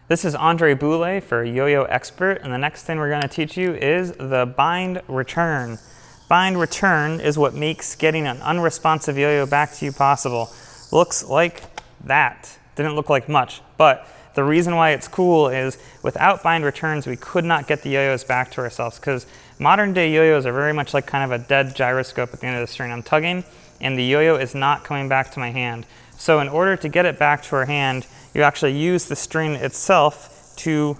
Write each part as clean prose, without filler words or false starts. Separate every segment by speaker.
Speaker 1: This is Andre Boulay for YoYoExpert, and the next thing we're going to teach you is the bind return. Bind return is what makes getting an unresponsive yo-yo back to you possible. Looks like that. Didn't look like much, but the reason why it's cool is without bind returns, we could not get the yo-yos back to ourselves, because modern day yo-yos are very much like kind of a dead gyroscope at the end of the string. I'm tugging and the yo-yo is not coming back to my hand. So in order to get it back to our hand, you actually use the string itself to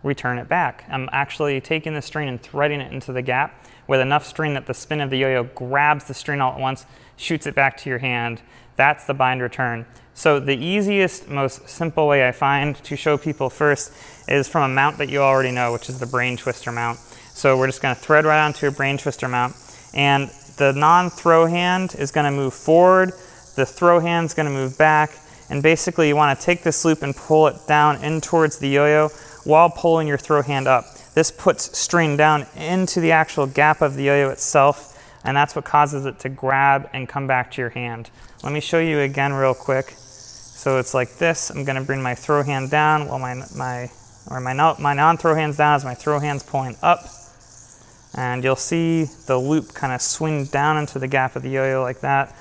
Speaker 1: return it back. I'm actually taking the string and threading it into the gap with enough string that the spin of the yo-yo grabs the string all at once, shoots it back to your hand. That's the bind return. So the easiest, most simple way I find to show people first is from a mount that you already know, which is the brain twister mount. So we're just going to thread right onto a brain twister mount, and the non-throw hand is going to move forward, the throw hand is going to move back, and basically you want to take this loop and pull it down in towards the yo-yo while pulling your throw hand up. This puts string down into the actual gap of the yo-yo itself, and that's what causes it to grab and come back to your hand. Let me show you again real quick. So it's like this. I'm going to bring my throw hand down while my non-throw hand's down as my throw hand's pulling up. And you'll see the loop kind of swing down into the gap of the yo-yo like that.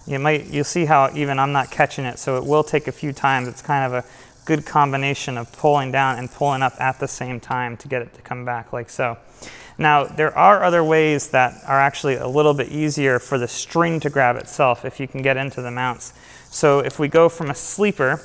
Speaker 1: You'll see how even I'm not catching it, so it will take a few times. It's kind of a good combination of pulling down and pulling up at the same time to get it to come back like so. Now, there are other ways that are actually a little bit easier for the string to grab itself if you can get into the mounts. So if we go from a sleeper,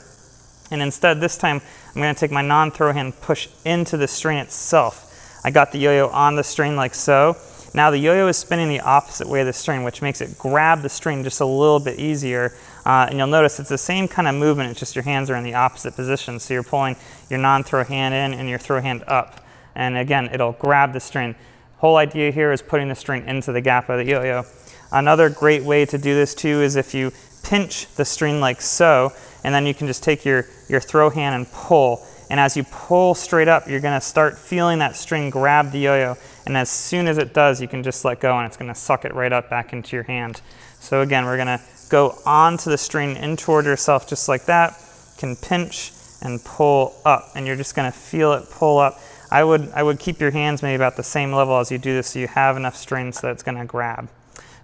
Speaker 1: and instead this time I'm going to take my non-throw hand, push into the string itself. I got the yo-yo on the string like so. Now the yo-yo is spinning the opposite way of the string, which makes it grab the string just a little bit easier. And you'll notice it's the same kind of movement, it's just your hands are in the opposite position. So you're pulling your non-throw hand in and your throw hand up. And again, it'll grab the string. Whole idea here is putting the string into the gap of the yo-yo. Another great way to do this too is if you pinch the string like so, and then you can just take your throw hand and pull. And as you pull straight up, you're going to start feeling that string grab the yo-yo. And as soon as it does, you can just let go and it's going to suck it right up back into your hand. So again, we're going to go onto the string in toward yourself just like that. Can pinch and pull up, and you're just going to feel it pull up. I would keep your hands maybe about the same level as you do this so you have enough string so that it's going to grab.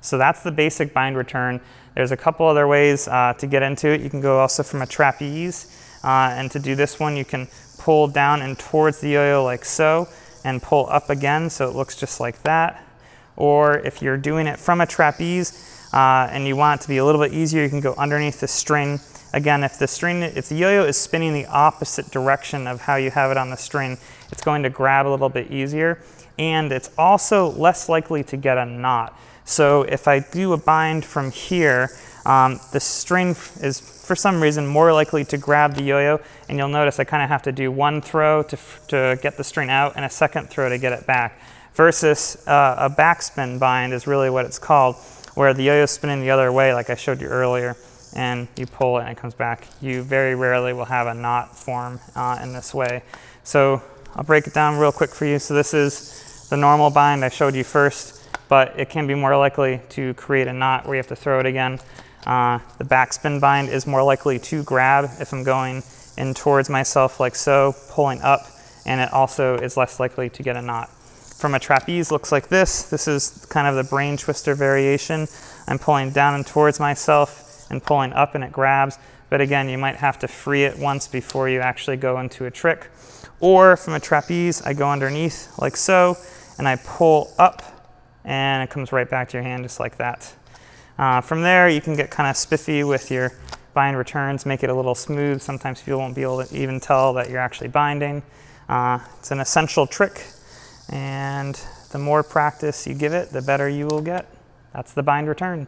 Speaker 1: So that's the basic bind return. There's a couple other ways to get into it. You can go also from a trapeze, and to do this one you can pull down and towards the yo-yo like so and pull up again so it looks just like that. Or if you're doing it from a trapeze and you want it to be a little bit easier, you can go underneath the string. Again, if the yo-yo is spinning the opposite direction of how you have it on the string, it's going to grab a little bit easier, and it's also less likely to get a knot. So if I do a bind from here, the string is for some reason more likely to grab the yo-yo, and you'll notice I kind of have to do one throw to get the string out and a second throw to get it back, versus a backspin bind is really what it's called, where the yo-yo is spinning the other way like I showed you earlier, and you pull it and it comes back. You very rarely will have a knot form in this way. So I'll break it down real quick for you. So this is the normal bind I showed you first, but it can be more likely to create a knot where you have to throw it again. The backspin bind is more likely to grab if I'm going in towards myself like so, pulling up, and it also is less likely to get a knot. From a trapeze, looks like this. This is kind of the brain twister variation. I'm pulling down and towards myself and pulling up and it grabs, but again, you might have to free it once before you actually go into a trick. Or from a trapeze, I go underneath like so, and I pull up, and it comes right back to your hand just like that. From there, you can get kind of spiffy with your bind returns, make it a little smooth. Sometimes people won't be able to even tell that you're actually binding. It's an essential trick, and the more practice you give it, the better you will get. That's the bind return.